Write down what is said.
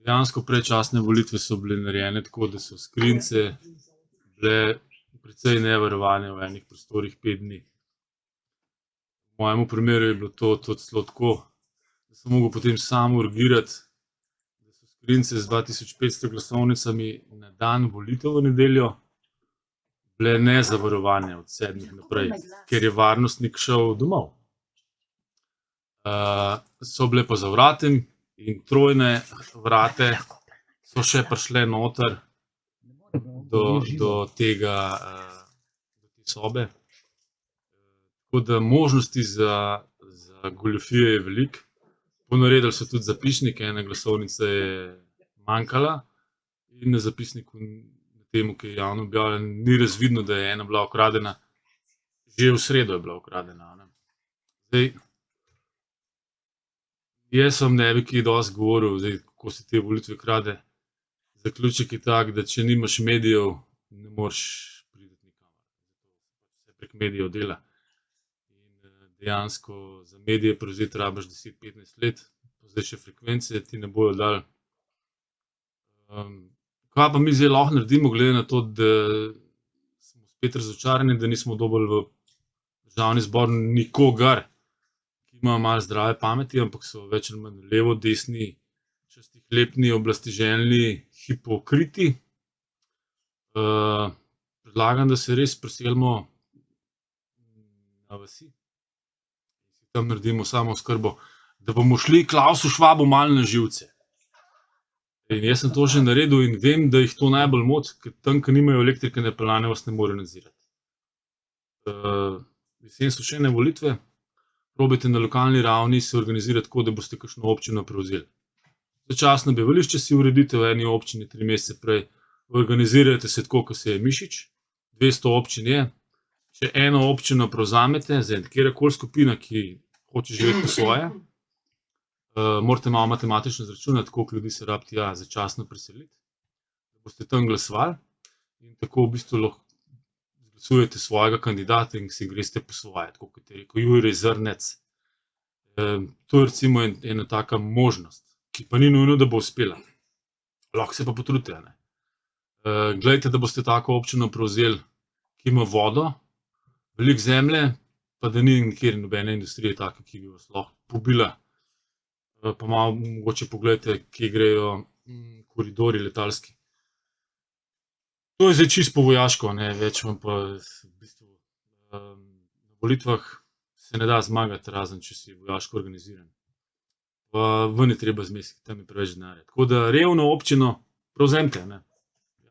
Dejansko predčasne volitve so bile narejene tako, da so skrinjice bile precej nevarovane v enih prostorih 5 dni. V mojem primeru je bilo to celo tako, da sem mogel potem sam urgirati, da so skrinjice z 2500 glasovnicami na dan volitev v nedeljo bile nezavarovane od 7 naprej, ker je varnostnik šel domov. So bile pa za vratem in trojne vrate so še prišle noter do te sobe. Tako da možnosti za goljufije je veliko. Ponaredili so tudi zapisnik, ena glasovnica je manjkala in na zapisniku, na temu, ki je javno objavljen, ni razvidno, da je ena bila ukradena. Že v sredo je bila ukradena. Zdaj, jaz vam ne bi kaj dosti govoril, zdaj, kako se te volitve krade. Zaključek je tak, da če nimaš medijev, ne moreš priti nikamor. Se prek medijev dela. In dejansko za medije prevzeti rabiš 10-15 let, zdaj še frekvence ti ne bojo dali. Kaj pa mi zdaj lahko naredimo, glede na to, da smo spet razočarani, da nismo dobili v Državni zbor nikogar, ki ima malo zdrave pameti, ampak so več ali manj levo, desni, častihlepni, oblastiželjni hipokriti. Predlagam, da se res preselimo na vasi. Tam naredimo samooskrbo, da bomo šli Klausu Schwabu malo na živce. In jaz sem to že naredil in vem, da jih to najbolj moti, ker tam, ko nimajo elektrike napeljane, vas ne morejo nadzirati. Jeseni so še ene volitve, probajte na lokalni ravni se organizirati tako, da boste kakšno občino prevzeli. Začasno bivališče si uredite v eni občini 3 mesece prej, organizirajte se tako, kot se je Mišič, 200 občin je. Če eno občino prevzamete, zdaj katerakoli skupina, ki hoče živeti po svoje, morate malo matematično izračunati, koliko ljudi se rabi tja začasno preseliti, da boste tam glasovali in tako v bistvu lahko izglasujete svojega kandidata in si greste po svoje, tako kot je rekel Jurij Zrnec. To je recimo ena taka možnost, ki pa ni nujno, da bo uspela. Lahko se pa potrudite. Glejte, da boste tako občino prevzeli, ki ima vodo, veliko zemlje, pa da ni nikjer nobene industrije take, ki bi vas lahko pobila. Pa malo mogoče pogledajte, kje grejo koridorji letalski. To je zdaj čisto po vojaško, več vam pa v bistvu na volitvah se ne da zmagati, razen če si vojaško organiziran. Pa ven je treba zmestiti, tam je preveč denarja. Tako da revno občino prevzemite.